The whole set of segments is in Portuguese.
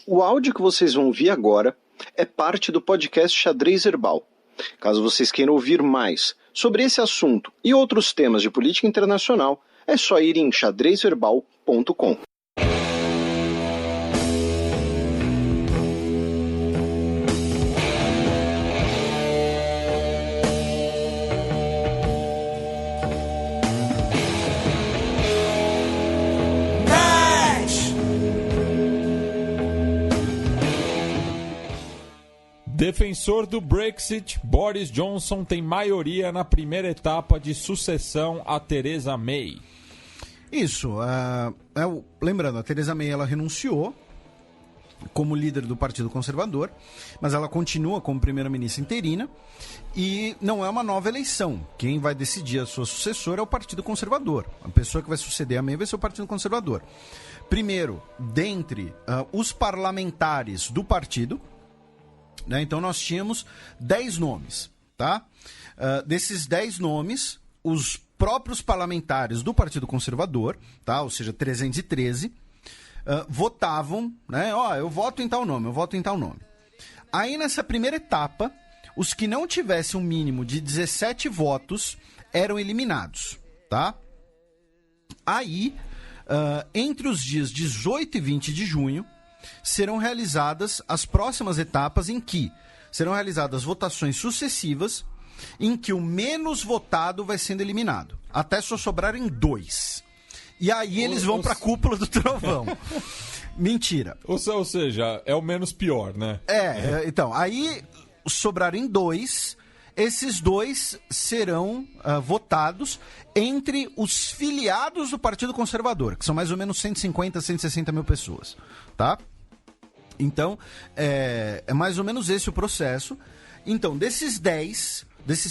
O áudio que vocês vão ouvir agora é parte do podcast Xadrez Herbal. Caso vocês queiram ouvir mais sobre esse assunto e outros temas de política internacional, é só ir em xadrezherbal.com. Defensor do Brexit, Boris Johnson tem maioria na primeira etapa de sucessão a Theresa May. Isso. Lembrando, a Theresa May ela renunciou como líder do Partido Conservador, mas ela continua como primeira-ministra interina e não é uma nova eleição. Quem vai decidir a sua sucessora é o Partido Conservador. A pessoa que vai suceder a May vai ser o Partido Conservador. Primeiro, dentre os parlamentares do partido, né? Então nós tínhamos 10 nomes, tá? Desses 10 nomes, os próprios parlamentares do Partido Conservador, tá? Ou seja, 313, votavam, né? Eu voto em tal nome, eu voto em tal nome. Aí nessa primeira etapa, os que não tivessem um mínimo de 17 votos eram eliminados, tá? Aí, entre os dias 18 e 20 de junho, serão realizadas as próximas etapas em que serão realizadas votações sucessivas em que o menos votado vai sendo eliminado, até só sobrarem 2. E aí eles vão para a cúpula do trovão. Mentira. Ou seja, é o menos pior, né? Então, aí sobrarem 2, esses 2 serão votados entre os filiados do Partido Conservador, que são mais ou menos 150, 160 mil pessoas, tá? Então, é mais ou menos esse o processo. Então, desses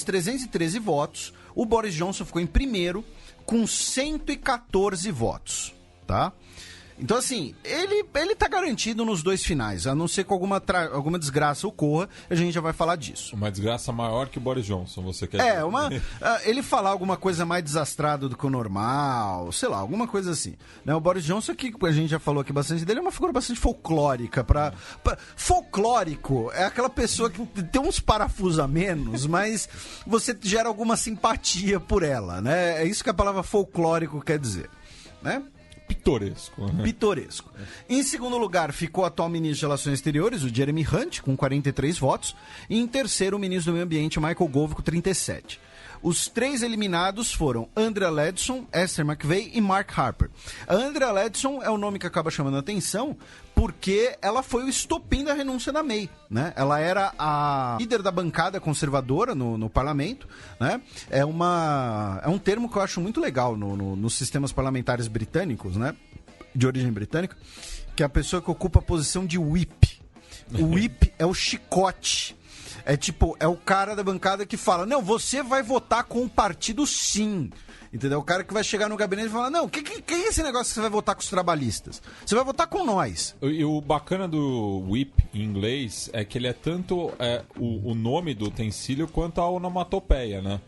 313 votos, o Boris Johnson ficou em primeiro com 114 votos, tá? Então, assim, ele tá garantido nos 2 finais, a não ser que alguma desgraça ocorra, a gente já vai falar disso. Uma desgraça maior que o Boris Johnson, você quer dizer? Ele falar alguma coisa mais desastrada do que o normal, sei lá, alguma coisa assim. Né? O Boris Johnson, que a gente já falou aqui bastante dele, é uma figura bastante folclórica. Folclórico é aquela pessoa que tem uns parafusos a menos, mas você gera alguma simpatia por ela, né? É isso que a palavra folclórico quer dizer, né? Pitoresco. Pitoresco. Em segundo lugar, ficou o atual ministro de Relações Exteriores, o Jeremy Hunt, com 43 votos. E em terceiro, o ministro do Meio Ambiente, Michael Gove, com 37. Os 3 eliminados foram Andrea Leadsom, Esther McVey e Mark Harper. A Andrea Leadsom é o nome que acaba chamando a atenção porque ela foi o estopim da renúncia da May, né? Ela era a líder da bancada conservadora no parlamento, né? É um termo que eu acho muito legal nos sistemas parlamentares britânicos, né? De origem britânica, que é a pessoa que ocupa a posição de whip. O whip é o chicote. É o cara da bancada que fala, não, você vai votar com o partido sim. Entendeu? O cara que vai chegar no gabinete e falar, não, que é esse negócio que você vai votar com os trabalhistas? Você vai votar com nós. E o bacana do whip em inglês é que ele é tanto o nome do utensílio quanto a onomatopeia, né?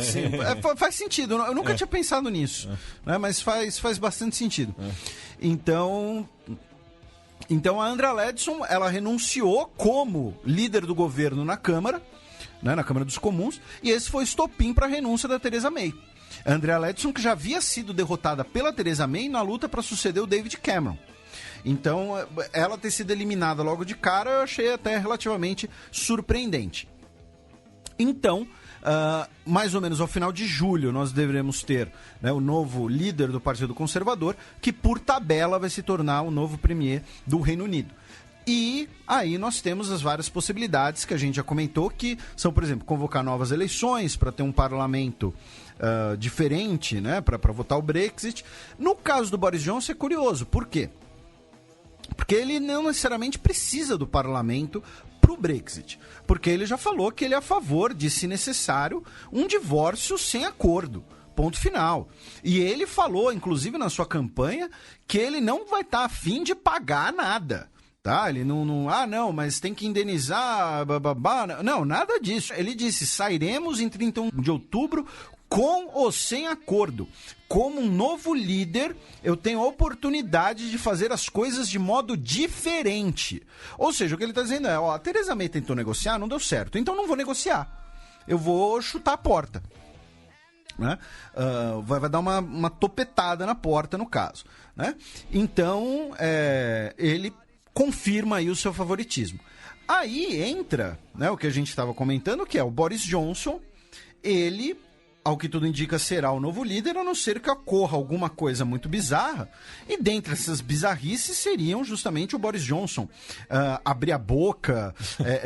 Sim. Faz sentido. Eu nunca tinha pensado nisso. Né? Mas faz bastante sentido. Então, a Andrea Leadsom, ela renunciou como líder do governo na Câmara, né, na Câmara dos Comuns, e esse foi o estopim para a renúncia da Theresa May. A Andrea Leadsom, que já havia sido derrotada pela Theresa May na luta para suceder o David Cameron. Então, ela ter sido eliminada logo de cara, eu achei até relativamente surpreendente. Então, mais ou menos ao final de julho, nós deveremos ter, né, o novo líder do Partido Conservador, que por tabela vai se tornar o novo premier do Reino Unido. E aí nós temos as várias possibilidades que a gente já comentou, que são, por exemplo, convocar novas eleições para ter um parlamento diferente, né, para votar o Brexit. No caso do Boris Johnson é curioso, por quê? Porque ele não necessariamente precisa do parlamento para o Brexit, porque ele já falou que ele é a favor de, se necessário, um divórcio sem acordo. Ponto final. E ele falou, inclusive na sua campanha, que ele não vai estar a fim de pagar nada. Tá? Ele não, mas tem que indenizar, bababá. Não, nada disso. Ele disse, sairemos em 31 de outubro com ou sem acordo. Como um novo líder, eu tenho a oportunidade de fazer as coisas de modo diferente. Ou seja, o que ele está dizendo é, a Theresa May tentou negociar, não deu certo, então não vou negociar. Eu vou chutar a porta. Né? Vai dar uma topetada na porta, no caso. Né? Então, ele confirma aí o seu favoritismo. Aí entra, né, o que a gente estava comentando, que é o Boris Johnson. Ele, ao que tudo indica, será o novo líder, a não ser que ocorra alguma coisa muito bizarra. E dentre essas bizarrices seriam justamente o Boris Johnson abrir a boca,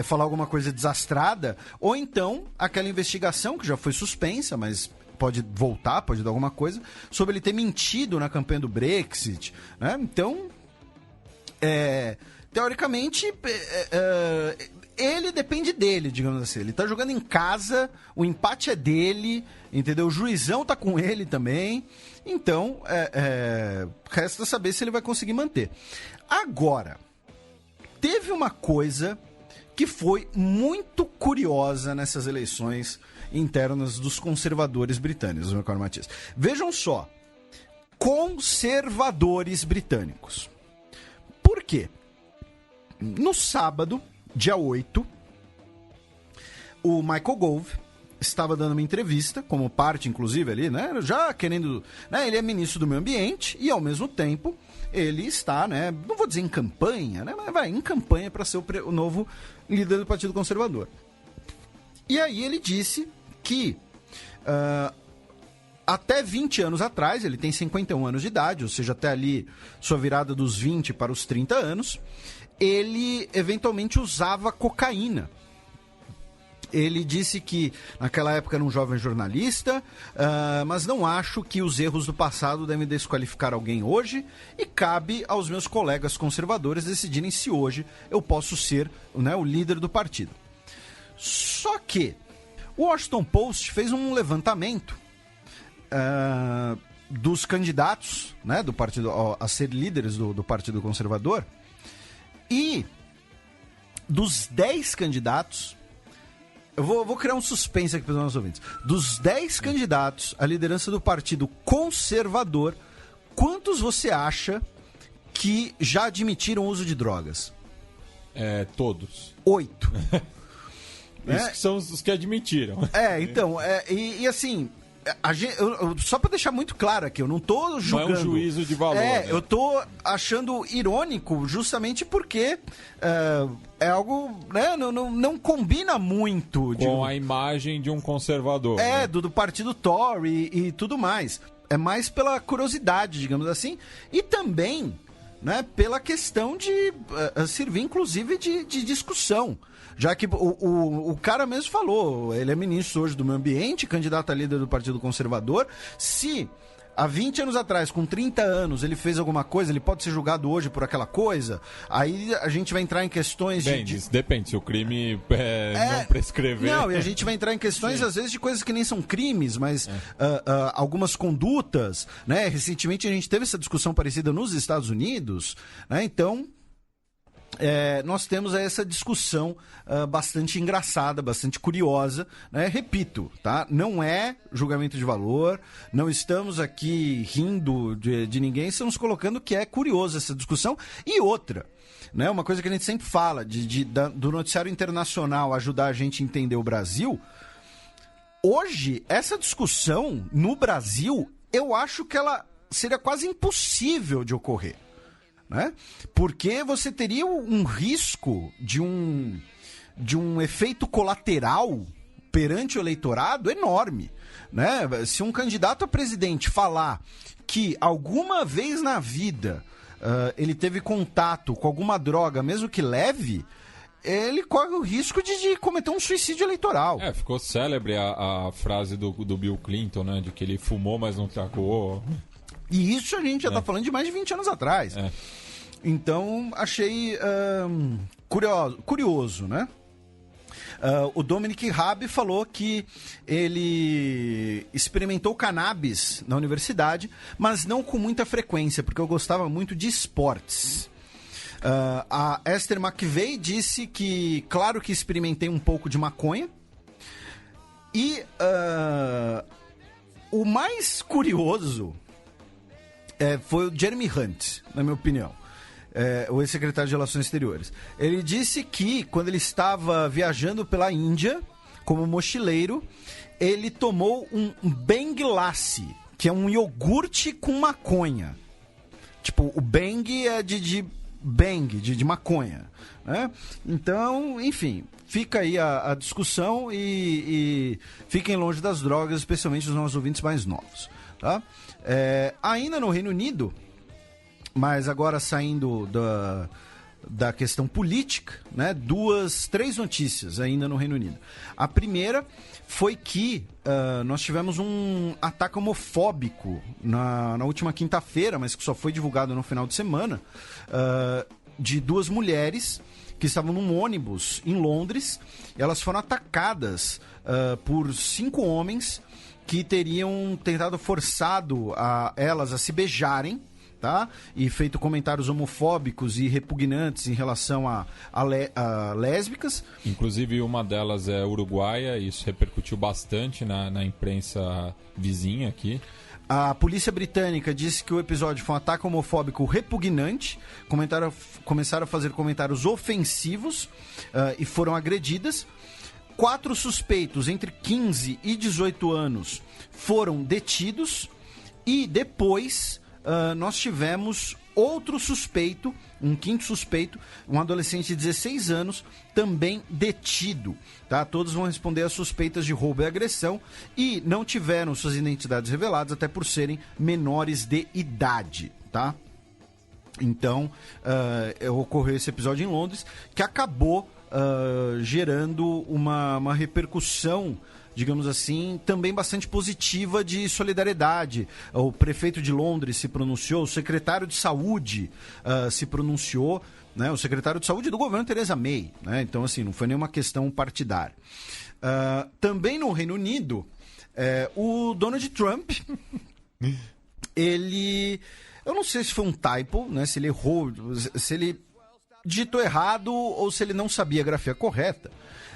falar alguma coisa desastrada, ou então aquela investigação que já foi suspensa, mas pode voltar, pode dar alguma coisa, sobre ele ter mentido na campanha do Brexit. Né? Então, teoricamente, ele depende dele, digamos assim. Ele tá jogando em casa, o empate é dele, entendeu? O juizão tá com ele também. Então, resta saber se ele vai conseguir manter. Agora, teve uma coisa que foi muito curiosa nessas eleições internas dos conservadores britânicos, meu caro Matias. Vejam só, conservadores britânicos. Por quê? No sábado, dia 8, o Michael Gove estava dando uma entrevista, como parte, inclusive, ali, né? Já querendo... Né, ele é ministro do Meio Ambiente e, ao mesmo tempo, ele está, né? Não vou dizer em campanha, né? Mas vai em campanha para ser o novo líder do Partido Conservador. E aí ele disse que até 20 anos atrás, ele tem 51 anos de idade, ou seja, até ali sua virada dos 20 para os 30 anos, ele eventualmente usava cocaína. Ele disse que naquela época era um jovem jornalista, mas não acho que os erros do passado devem desqualificar alguém hoje, e cabe aos meus colegas conservadores decidirem se hoje eu posso ser, né, o líder do partido. Só que o Washington Post fez um levantamento dos candidatos, né, do partido a ser líderes do Partido Conservador, e dos 10 candidatos, eu vou criar um suspense aqui para os nossos ouvintes. Dos 10 candidatos à liderança do Partido Conservador, quantos você acha que já admitiram o uso de drogas? Todos. 8. Isso que são os que admitiram. Então, e assim... só para deixar muito claro aqui, eu não tô julgando. Não é um juízo de valor. Né? Eu tô achando irônico justamente porque é algo, né, não combina muito com a imagem de um conservador. Né? Do partido Tory e tudo mais. É mais pela curiosidade, digamos assim, e também, né, pela questão de servir inclusive de discussão. Já que o cara mesmo falou, ele é ministro hoje do Meio Ambiente, candidato a líder do Partido Conservador. Se há 20 anos atrás, com 30 anos, ele fez alguma coisa, ele pode ser julgado hoje por aquela coisa, aí a gente vai entrar em questões depende, se o crime não prescrever. Não, e a gente vai entrar em questões, às vezes, de coisas que nem são crimes, mas algumas condutas, né? Recentemente a gente teve essa discussão parecida nos Estados Unidos, né? Então... nós temos essa discussão bastante engraçada, bastante curiosa, né? Repito, tá? Não é julgamento de valor, não estamos aqui rindo de ninguém, estamos colocando que é curiosa essa discussão. E outra, né? Uma coisa que a gente sempre fala, do noticiário internacional ajudar a gente a entender o Brasil. Hoje, essa discussão no Brasil, eu acho que ela seria quase impossível de ocorrer. Né? Porque você teria um risco de um efeito colateral perante o eleitorado enorme. Né? Se um candidato a presidente falar que alguma vez na vida ele teve contato com alguma droga, mesmo que leve, ele corre o risco de cometer um suicídio eleitoral. Ficou célebre a frase do Bill Clinton, né? De que ele fumou, mas não tacou. E isso a gente já está falando de mais de 20 anos atrás. Então, achei curioso, né? O Dominic Raab falou que ele experimentou cannabis na universidade, mas não com muita frequência, porque eu gostava muito de esportes. A Esther McVeigh disse que, claro que experimentei um pouco de maconha. E O mais curioso foi o Jeremy Hunt, na minha opinião. O ex-secretário de Relações Exteriores. Ele disse que, quando ele estava viajando pela Índia, como mochileiro, ele tomou um Bhang Lassi, que é um iogurte com maconha. Tipo, o Bhang é de bang, de maconha, né? Então, enfim, fica aí a discussão e fiquem longe das drogas, especialmente os nossos ouvintes mais novos, tá? Ainda no Reino Unido, mas agora saindo da questão política, né? Três notícias ainda no Reino Unido. A primeira foi que nós tivemos um ataque homofóbico na última quinta-feira, mas que só foi divulgado no final de semana, de duas mulheres que estavam num ônibus em Londres. Elas foram atacadas por 5 homens que teriam tentado forçado elas a se beijarem, tá? E feito comentários homofóbicos e repugnantes em relação a lésbicas. Inclusive, uma delas é uruguaia, e isso repercutiu bastante na imprensa vizinha aqui. A polícia britânica disse que o episódio foi um ataque homofóbico repugnante. Começaram a fazer comentários ofensivos e foram agredidas. 4 suspeitos entre 15 e 18 anos foram detidos. E depois nós tivemos outro suspeito, um 5º suspeito, um adolescente de 16 anos, também detido. Tá? Todos vão responder às suspeitas de roubo e agressão e não tiveram suas identidades reveladas, até por serem menores de idade. Tá? Então, ocorreu esse episódio em Londres, que acabou gerando uma repercussão, digamos assim, também bastante positiva de solidariedade. O prefeito de Londres se pronunciou, o secretário de saúde se pronunciou, né? O secretário de saúde do governo Theresa May, né? Então, assim, não foi nenhuma questão partidária. Também no Reino Unido, o Donald Trump, eu não sei se foi um typo, né? Se ele errou, se ele digitou errado ou se ele não sabia a grafia correta,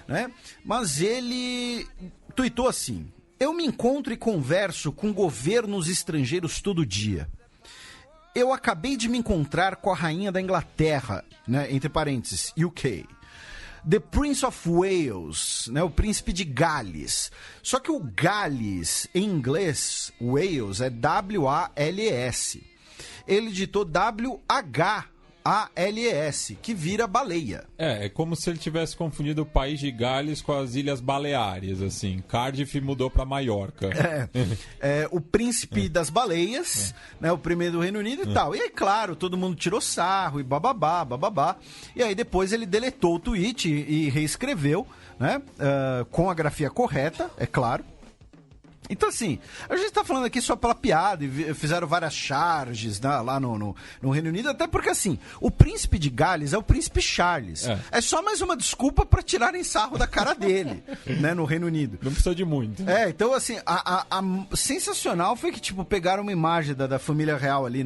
né? Mas ele tuitou assim: eu me encontro e converso com governos estrangeiros todo dia. Eu acabei de me encontrar com a rainha da Inglaterra, né? Entre parênteses, UK. The Prince of Wales, né? O príncipe de Gales. Só que o Gales, em inglês, Wales, é W-A-L-E-S. Ele digitou W-H-A-L-E-S, que vira baleia. É como se ele tivesse confundido o país de Gales com as Ilhas Baleares, assim. Cardiff mudou para Maiorca. O príncipe das baleias, né, o primeiro do Reino Unido e tal. E aí, claro, todo mundo tirou sarro e bababá. E aí depois ele deletou o tweet e reescreveu, né, com a grafia correta, é claro. Então, assim, a gente tá falando aqui só pela piada e fizeram várias charges, né, lá no Reino Unido, até porque, assim, o príncipe de Gales é o príncipe Charles. É só mais uma desculpa pra tirarem sarro da cara dele, né, no Reino Unido. Não precisa de muito. Então, assim, a sensacional foi que, tipo, pegaram uma imagem da família real ali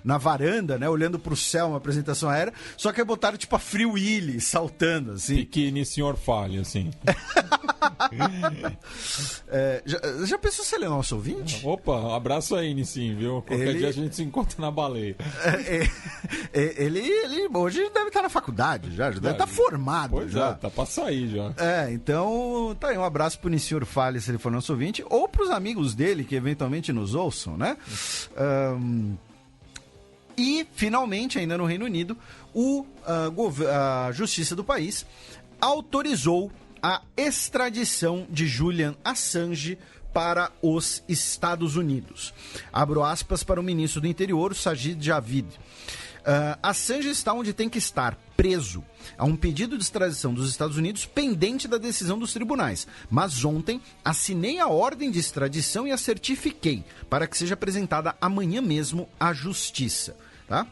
na varanda, né, olhando pro céu, uma apresentação aérea, só que aí botaram, tipo, a Free Willy saltando, assim. Biquíni Senhor Falha, assim. Já pensou se ele é nosso ouvinte? Opa, um abraço aí, Nissim, viu? Qualquer dia a gente se encontra na baleia. Ele hoje deve estar na faculdade, já deve estar formado. Pois já. Tá pra sair já. Então, tá aí, um abraço pro Nissim Falha, se ele for nosso ouvinte, ou pros amigos dele que eventualmente nos ouçam, né? E, finalmente, ainda no Reino Unido, a justiça do país autorizou a extradição de Julian Assange para os Estados Unidos. Abro aspas para o ministro do Interior, Sajid Javid. Assange está onde tem que estar, preso. Há um pedido de extradição dos Estados Unidos pendente da decisão dos tribunais. Mas ontem assinei a ordem de extradição e a certifiquei para que seja apresentada amanhã mesmo à Justiça. Tá?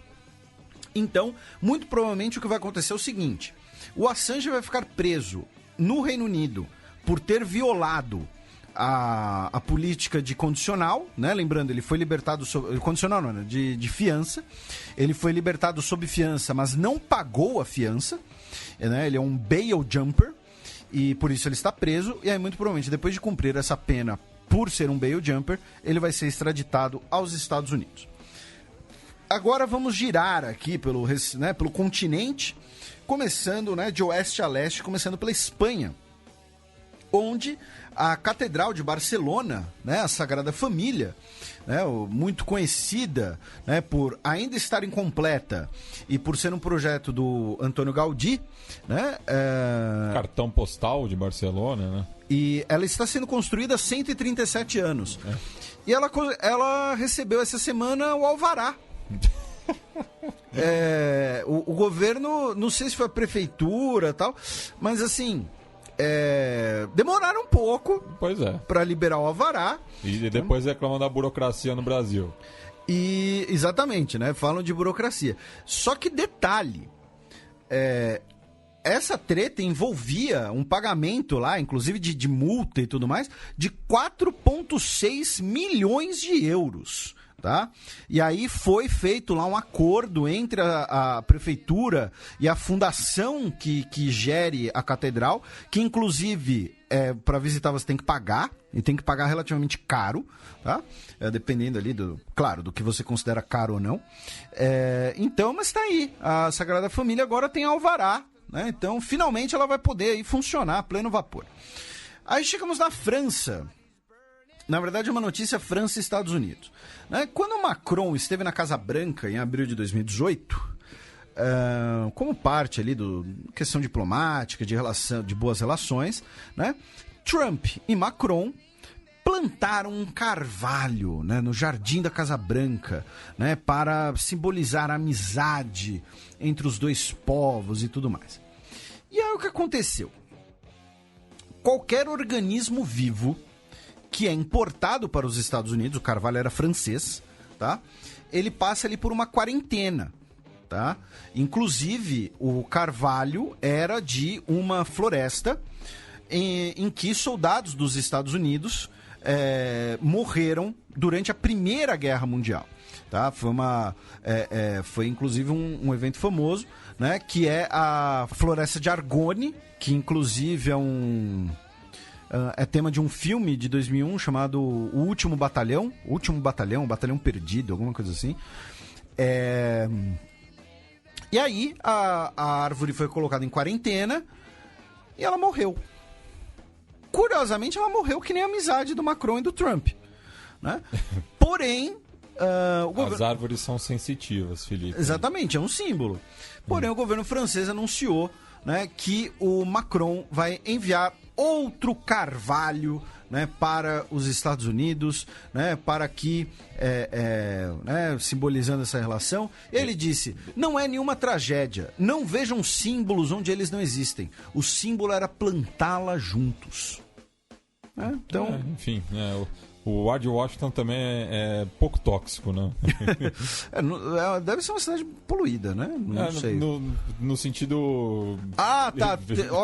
Então, muito provavelmente o que vai acontecer é o seguinte: o Assange vai ficar preso no Reino Unido por ter violado a política de condicional, né? Lembrando, ele foi libertado condicional não, né? de fiança. Ele foi libertado sob fiança, mas não pagou a fiança, né? Ele é um bail jumper e por isso ele está preso. E aí, muito provavelmente, depois de cumprir essa pena por ser um bail jumper, ele vai ser extraditado aos Estados Unidos. Agora vamos girar aqui pelo continente, começando, né, de oeste a leste, começando pela Espanha, onde a Catedral de Barcelona, né, a Sagrada Família, né, muito conhecida, né, por ainda estar incompleta e por ser um projeto do Antônio Gaudí, né, cartão postal de Barcelona, né? E ela está sendo construída há 137 anos. E ela recebeu essa semana o alvará. O governo, não sei se foi a prefeitura e tal, mas assim, demoraram um pouco para liberar o alvará. E depois reclamam da burocracia no Brasil. E exatamente, né? Falam de burocracia. Só que detalhe, essa treta envolvia um pagamento lá, inclusive de multa e tudo mais, de 4,6 milhões de euros. Tá? E aí foi feito lá um acordo entre a prefeitura e a fundação que gere a catedral, que inclusive para visitar você tem que pagar, e tem que pagar relativamente caro, tá? Dependendo ali do que você considera caro ou não. Então, mas tá aí, a Sagrada Família agora tem alvará, né? Então finalmente ela vai poder aí funcionar a pleno vapor. Aí chegamos na França. Na verdade, é uma notícia França e Estados Unidos. Né? Quando o Macron esteve na Casa Branca em abril de 2018, como parte ali do questão diplomática, de boas relações, né? Trump e Macron plantaram um carvalho, né, no jardim da Casa Branca, né, para simbolizar a amizade entre os dois povos e tudo mais. E aí o que aconteceu? Qualquer organismo vivo que é importado para os Estados Unidos, o carvalho era francês, tá? Ele passa ali por uma quarentena, tá? Inclusive, o carvalho era de uma floresta em que soldados dos Estados Unidos morreram durante a Primeira Guerra Mundial, tá? Foi inclusive um evento famoso, né? Que é a Floresta de Argonne, que inclusive é tema de um filme de 2001 chamado O Último Batalhão, Batalhão Perdido, alguma coisa assim. E aí a árvore foi colocada em quarentena e ela morreu. Curiosamente, ela morreu que nem a amizade do Macron e do Trump, né? Porém, as árvores são sensitivas, Felipe. Exatamente, é um símbolo. Porém, o governo francês anunciou, né, que o Macron vai enviar outro carvalho, né, para os Estados Unidos, né, para que, simbolizando essa relação, ele disse, não é nenhuma tragédia, não vejam símbolos onde eles não existem, o símbolo era plantá-la juntos. Então, enfim, o ar de Washington também é pouco tóxico, né? Deve ser uma cidade poluída, né? Não sei. No sentido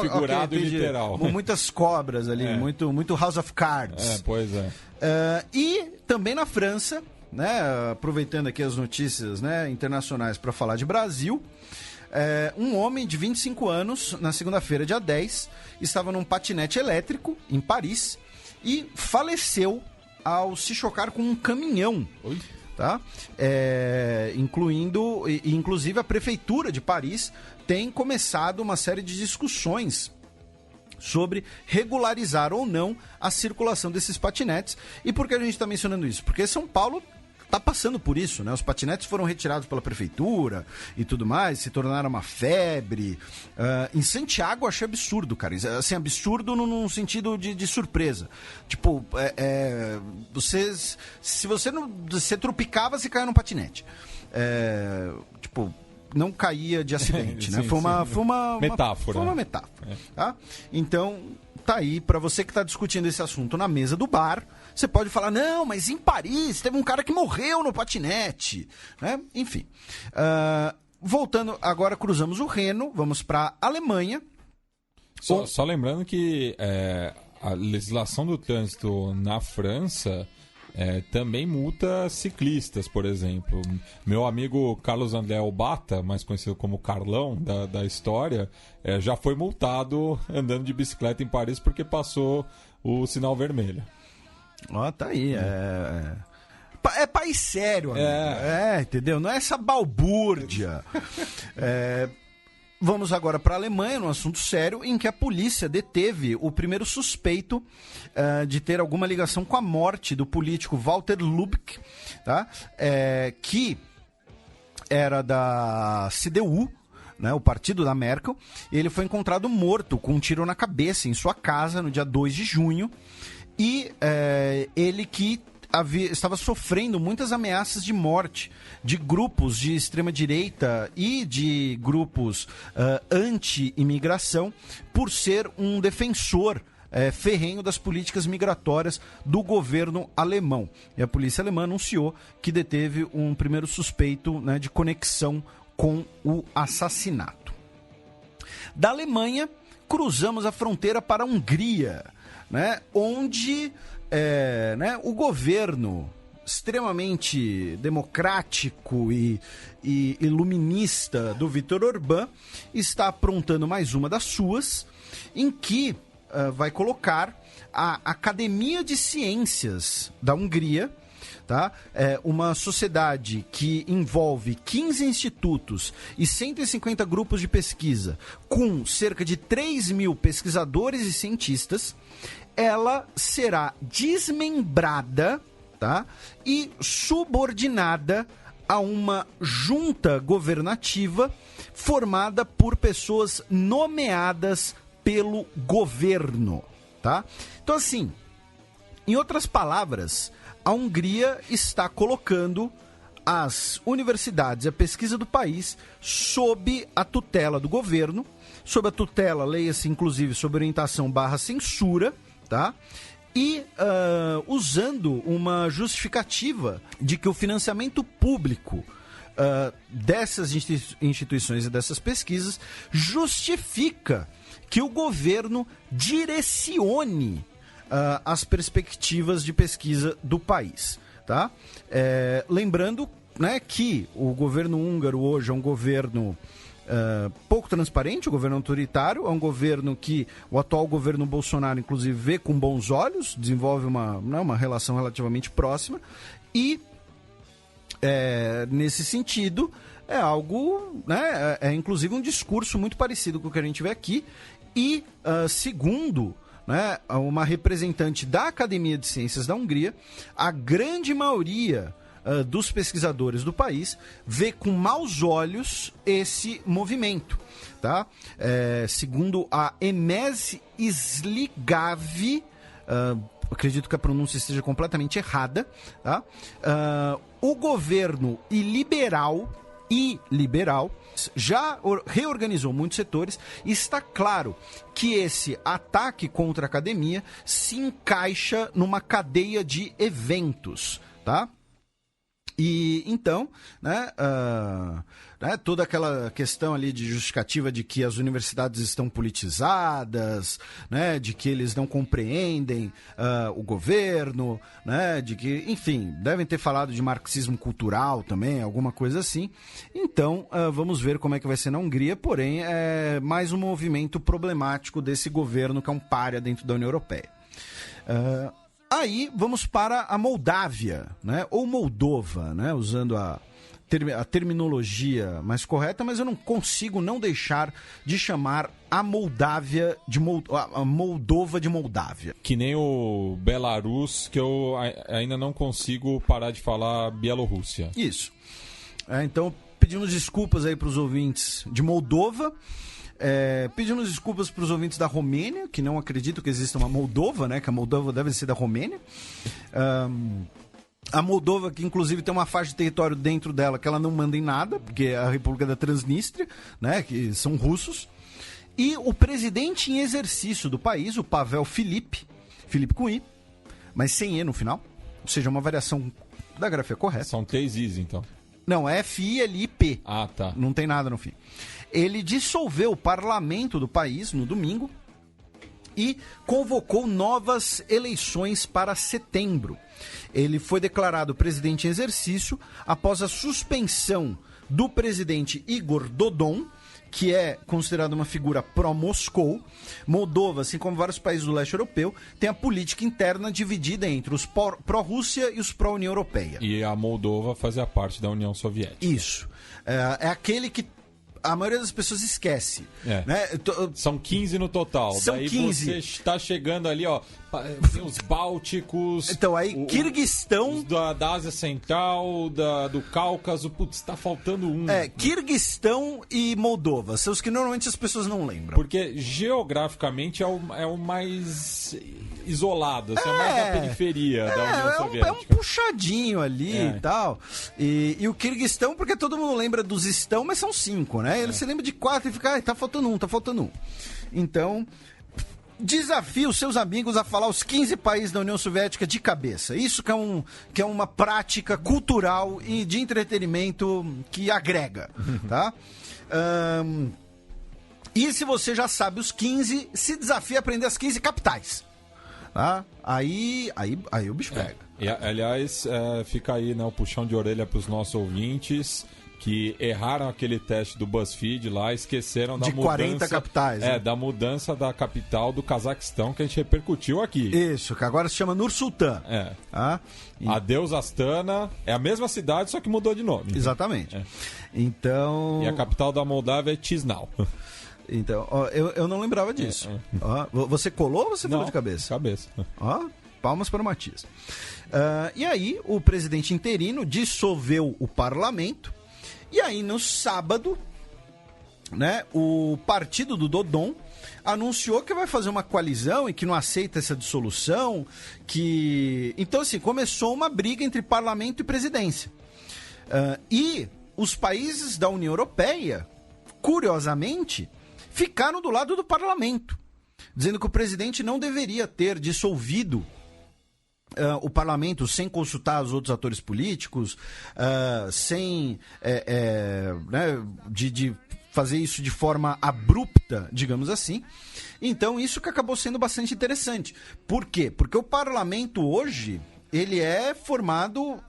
figurado e literal. Muitas cobras ali, muito House of Cards. Pois é. E também na França, né, aproveitando aqui as notícias, né, internacionais para falar de Brasil, um homem de 25 anos, na segunda-feira, dia 10, estava num patinete elétrico em Paris e faleceu ao se chocar com um caminhão. Oi? Tá? Inclusive a prefeitura de Paris tem começado uma série de discussões sobre regularizar ou não a circulação desses patinetes. E por que a gente está mencionando isso? Porque São Paulo está passando por isso, né? Os patinetes foram retirados pela prefeitura e tudo mais, se tornaram uma febre. Em Santiago eu achei absurdo, cara. Assim, absurdo num sentido de surpresa. Tipo, se você tropicava, você caia num patinete. Tipo, não caía de acidente, né? Sim, foi uma metáfora. Foi uma metáfora. Tá? Então, tá aí, para você que está discutindo esse assunto na mesa do bar, você pode falar, não, mas em Paris teve um cara que morreu no patinete, né? Enfim. Voltando, agora cruzamos o Reno, vamos para a Alemanha. Só lembrando que a legislação do trânsito na França também multa ciclistas, por exemplo. Meu amigo Carlos André Obata, mais conhecido como Carlão da história, já foi multado andando de bicicleta em Paris porque passou o sinal vermelho. Ó, tá aí. É país sério, amigo. Entendeu? Não é essa balbúrdia. Vamos agora para a Alemanha, num assunto sério, em que a polícia deteve o primeiro suspeito de ter alguma ligação com a morte do político Walter Lübcke, tá? Que era da CDU, né, o partido da Merkel. Ele foi encontrado morto com um tiro na cabeça em sua casa no dia 2 de junho. E ele que estava sofrendo muitas ameaças de morte de grupos de extrema-direita e de grupos anti-imigração por ser um defensor ferrenho das políticas migratórias do governo alemão. E a polícia alemã anunciou que deteve um primeiro suspeito, né, de conexão com o assassinato. Da Alemanha, cruzamos a fronteira para a Hungria, né, onde o governo extremamente democrático e iluminista do Viktor Orbán está aprontando mais uma das suas, em que vai colocar a Academia de Ciências da Hungria, tá? Uma sociedade que envolve 15 institutos e 150 grupos de pesquisa, com cerca de 3 mil pesquisadores e cientistas. Ela será desmembrada, tá? E subordinada a uma junta governativa formada por pessoas nomeadas pelo governo, tá? Então, assim, em outras palavras, a Hungria está colocando as universidades e a pesquisa do país sob a tutela do governo, sob a tutela, leia-se inclusive, sob orientação / censura, tá? E usando uma justificativa de que o financiamento público dessas instituições e dessas pesquisas justifica que o governo direcione as perspectivas de pesquisa do país, tá? Lembrando, né, que o governo húngaro hoje é um governo pouco transparente, o governo autoritário, é um governo que o atual governo Bolsonaro, inclusive, vê com bons olhos, desenvolve uma relação relativamente próxima, e nesse sentido é algo, né, inclusive um discurso muito parecido com o que a gente vê aqui, e segundo, né, uma representante da Academia de Ciências da Hungria, a grande maioria dos pesquisadores do país vê com maus olhos esse movimento, tá? Segundo a Emes Sligavi, acredito que a pronúncia esteja completamente errada, tá? O governo iliberal já reorganizou muitos setores e está claro que esse ataque contra a academia se encaixa numa cadeia de eventos, tá? E então, né, toda aquela questão ali de justificativa de que as universidades estão politizadas, né, de que eles não compreendem o governo, né, de que, enfim, devem ter falado de marxismo cultural também, alguma coisa assim. Então, vamos ver como é que vai ser na Hungria, porém, é mais um movimento problemático desse governo que é um pária dentro da União Europeia. Aí vamos para a Moldávia, né? Ou Moldova, né? Usando a terminologia mais correta, mas eu não consigo não deixar de chamar a Moldávia a Moldova de Moldávia. Que nem o Belarus, que eu ainda não consigo parar de falar Bielorrússia. Isso. Então, pedimos desculpas aí para os ouvintes de Moldova. Pedimos desculpas para os ouvintes da Romênia, que não acredito que exista uma Moldova, né? Que a Moldova deve ser da Romênia. A Moldova, que inclusive tem uma faixa de território dentro dela que ela não manda em nada, porque é a República da Transnistria, né? Que são russos. E o presidente em exercício do país, o Pavel Filipe com I, mas sem E no final, ou seja, uma variação da grafia correta. São 3 Is, então. Não, é F-I-L-I-P. Ah, tá. Não tem nada no fim. Ele dissolveu o parlamento do país no domingo e convocou novas eleições para setembro. Ele foi declarado presidente em exercício após a suspensão do presidente Igor Dodon, que é considerado uma figura pró-Moscou. Moldova, assim como vários países do leste europeu, tem a política interna dividida entre os pró-Rússia e os pró-União Europeia. E a Moldova fazia parte da União Soviética. Isso. É aquele que a maioria das pessoas esquece. Né? São 15 no total. São Daí 15. Você está chegando ali, ó, os Bálticos. Então, aí, Quirguistão. Da Ásia Central, do Cáucaso. Putz, tá faltando um. Quirguistão e Moldova. São os que normalmente as pessoas não lembram. Porque geograficamente é o mais isolado, assim, é mais na periferia da União Soviética. É um puxadinho ali e tal. E o Quirguistão, porque todo mundo lembra dos estão, mas são 5, né? Ele se lembra de 4 e fica, tá faltando um. Então, desafio seus amigos a falar os 15 países da União Soviética de cabeça. Isso que é uma prática cultural e de entretenimento que agrega, tá? E se você já sabe os 15, se desafia a aprender as 15 capitais. Tá? Aí o bicho pega. E, aliás, fica aí, né, o puxão de orelha para os nossos ouvintes que erraram aquele teste do BuzzFeed lá, esqueceram da mudança... De 40 capitais. Né? Da mudança da capital do Cazaquistão, que a gente repercutiu aqui. Isso, que agora se chama Nur-Sultan. Tá? Adeus Astana, é a mesma cidade, só que mudou de nome. Exatamente. Então... E a capital da Moldávia é Chisinau. Então, eu não lembrava disso. Você colou ou você falou de cabeça? Cabeça. Palmas para o Matias. E aí, o presidente interino dissolveu o parlamento. E aí, no sábado, né, o partido do Dodon anunciou que vai fazer uma coalizão e que não aceita essa dissolução. Então, assim, começou uma briga entre parlamento e presidência. E os países da União Europeia, curiosamente, ficaram do lado do parlamento, dizendo que o presidente não deveria ter dissolvido o parlamento sem consultar os outros atores políticos, sem de fazer isso de forma abrupta, digamos assim. Então, isso que acabou sendo bastante interessante. Por quê? Porque o parlamento hoje, ele é formado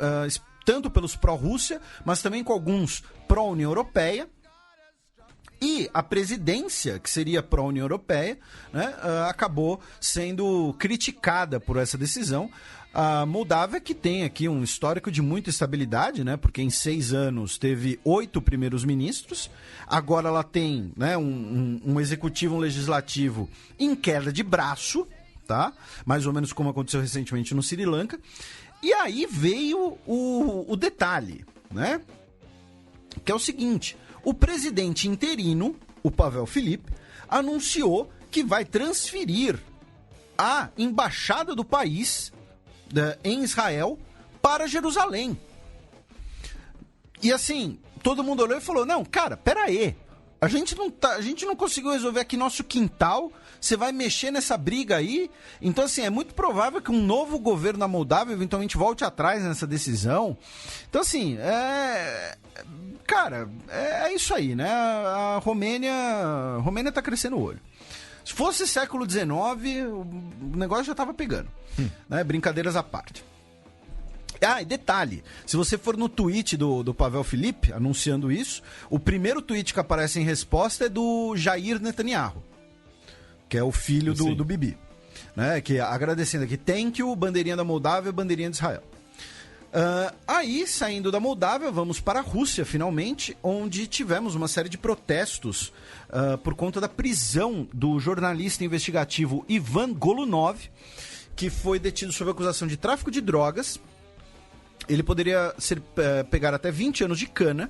tanto pelos pró-Rússia, mas também com alguns pró-União Europeia. E a presidência, que seria pró-União Europeia, né, acabou sendo criticada por essa decisão. A Moldávia, que tem aqui um histórico de muita estabilidade, né, porque em 6 anos teve 8 primeiros ministros. Agora ela tem, né, um executivo, um legislativo em queda de braço, tá? Mais ou menos como aconteceu recentemente no Sri Lanka. E aí veio o detalhe, né? Que é o seguinte: o presidente interino, o Pavel Filip, anunciou que vai transferir a embaixada do país em Israel para Jerusalém. E assim, todo mundo olhou e falou: não, cara, pera aí. A gente não conseguiu resolver aqui nosso quintal. Você vai mexer nessa briga aí? Então, assim, é muito provável que um novo governo na Moldávia eventualmente volte atrás nessa decisão. Então, assim, cara, é isso aí, né? A Romênia tá crescendo o olho. Se fosse século XIX, o negócio já tava pegando. Né? Brincadeiras à parte. E detalhe, se você for no tweet do Pavel Filip anunciando isso, o primeiro tweet que aparece em resposta é do Jair Netanyahu, que é o filho do Bibi, né? Que agradecendo aqui, thank you, bandeirinha da Moldávia, bandeirinha de Israel. Aí, saindo da Moldávia, vamos para a Rússia, finalmente, onde tivemos uma série de protestos por conta da prisão do jornalista investigativo Ivan Golunov, que foi detido sob acusação de tráfico de drogas. Ele poderia pegar até 20 anos de cana,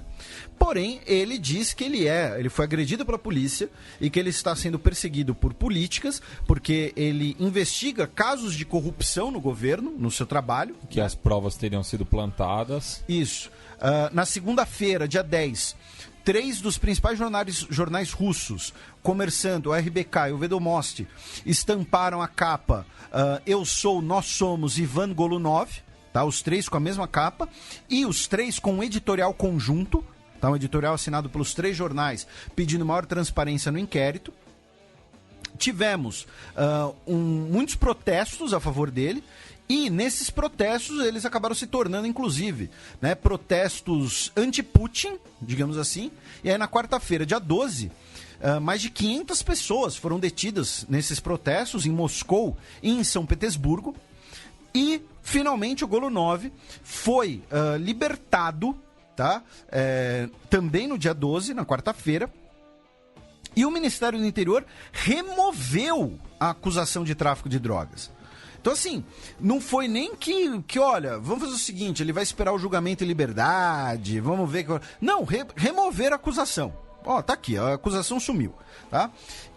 porém ele diz que ele foi agredido pela polícia e que ele está sendo perseguido por políticas, porque ele investiga casos de corrupção no governo, no seu trabalho. Que as provas teriam sido plantadas. Isso. Na segunda-feira, dia 10, 3 dos principais jornais russos, Comerçando, o RBK e o Vedomosti, estamparam a capa nós somos Ivan Golunov. Tá, os 3 com a mesma capa e os 3 com um editorial conjunto, tá, um editorial assinado pelos 3 jornais pedindo maior transparência no inquérito. Tivemos muitos protestos a favor dele E nesses protestos eles acabaram se tornando, inclusive, né, protestos anti-Putin, digamos assim. E aí na quarta-feira, dia 12, mais de 500 pessoas foram detidas nesses protestos em Moscou e em São Petersburgo. E finalmente o Golunov foi libertado, tá? Também no dia 12, na quarta-feira. E o Ministério do Interior removeu a acusação de tráfico de drogas. Então, assim, não foi nem que olha, vamos fazer o seguinte, ele vai esperar o julgamento em liberdade, vamos ver... Não, remover a acusação. Ó, tá aqui, a acusação sumiu, tá?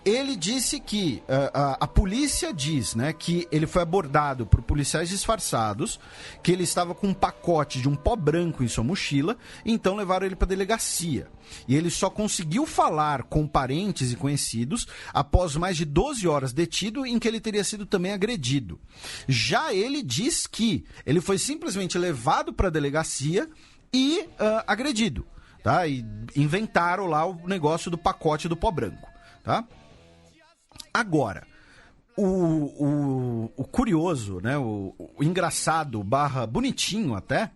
Ele disse que, a polícia diz, né, que ele foi abordado por policiais disfarçados, que ele estava com um pacote de um pó branco em sua mochila, então levaram ele para a delegacia. E ele só conseguiu falar com parentes e conhecidos após mais de 12 horas detido, em que ele teria sido também agredido. Já ele diz que ele foi simplesmente levado para a delegacia e agredido. Tá? E inventaram lá o negócio do pacote do pó branco. Tá? Agora, o curioso, né? o engraçado / bonitinho até,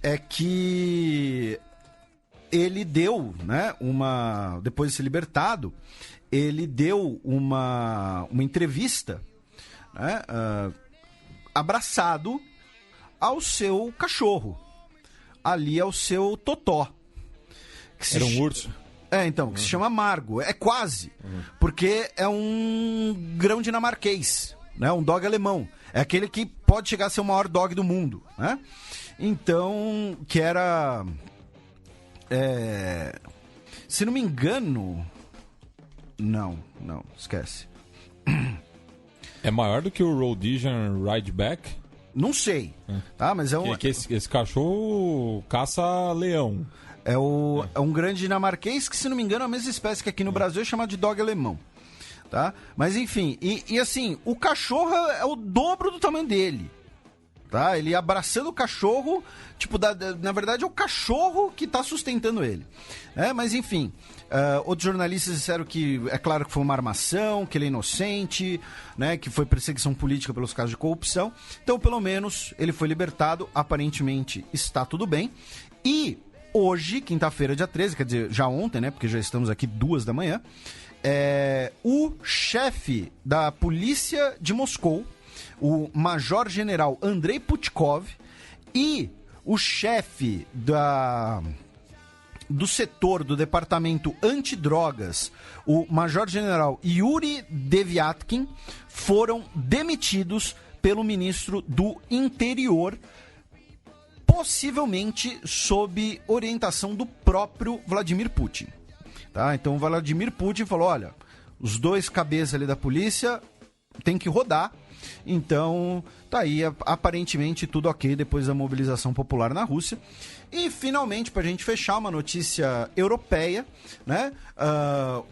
é que ele deu, né, depois de ser libertado, ele deu uma entrevista, né, abraçado ao seu cachorro, ali ao seu Totó. Era um urso? Então, que se chama Margo. É quase, porque é um grão dinamarquês, né? Um dog alemão. É aquele que pode chegar a ser o maior dog do mundo, né? Então, que era... se não me engano... Não, esquece. É maior do que o Rhodesian Ridgeback? Não sei, tá? Mas é um... Que esse cachorro caça leão. É um grande dinamarquês que, se não me engano, é a mesma espécie que aqui no Brasil é chamado de dog alemão. Tá? Mas enfim, e assim, o cachorro é o dobro do tamanho dele. Tá? Ele abraçando o cachorro, tipo, na verdade é o cachorro que está sustentando ele. Mas enfim, outros jornalistas disseram que é claro que foi uma armação, que ele é inocente, né, que foi perseguição política pelos casos de corrupção. Então, pelo menos, ele foi libertado, aparentemente está tudo bem. E hoje, quinta-feira, dia 13, quer dizer, já ontem, né, porque já estamos aqui 2 da manhã, o chefe da polícia de Moscou, o major-general Andrei Putkov, e o chefe do setor do departamento antidrogas, o major-general Yuri Deviatkin, foram demitidos pelo ministro do Interior, possivelmente sob orientação do próprio Vladimir Putin. Tá? Então o Vladimir Putin falou, olha, os 2 cabeças ali da polícia tem que rodar. Então, tá aí, aparentemente tudo ok depois da mobilização popular na Rússia. E, finalmente, para a gente fechar, uma notícia europeia, né?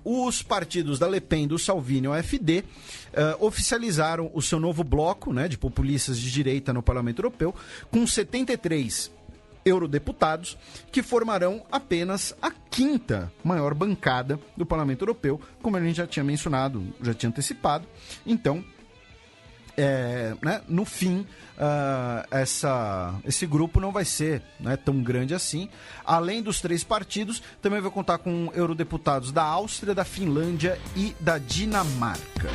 Os partidos da Le Pen e do Salvini, o AfD, oficializaram o seu novo bloco, né, de populistas de direita no Parlamento Europeu, com 73 eurodeputados, que formarão apenas a 5ª maior bancada do Parlamento Europeu, como a gente já tinha mencionado, já tinha antecipado. Então, né, no fim, esse grupo não vai ser, né, tão grande assim. Além dos 3 partidos, também vai contar com eurodeputados da Áustria, da Finlândia e da Dinamarca.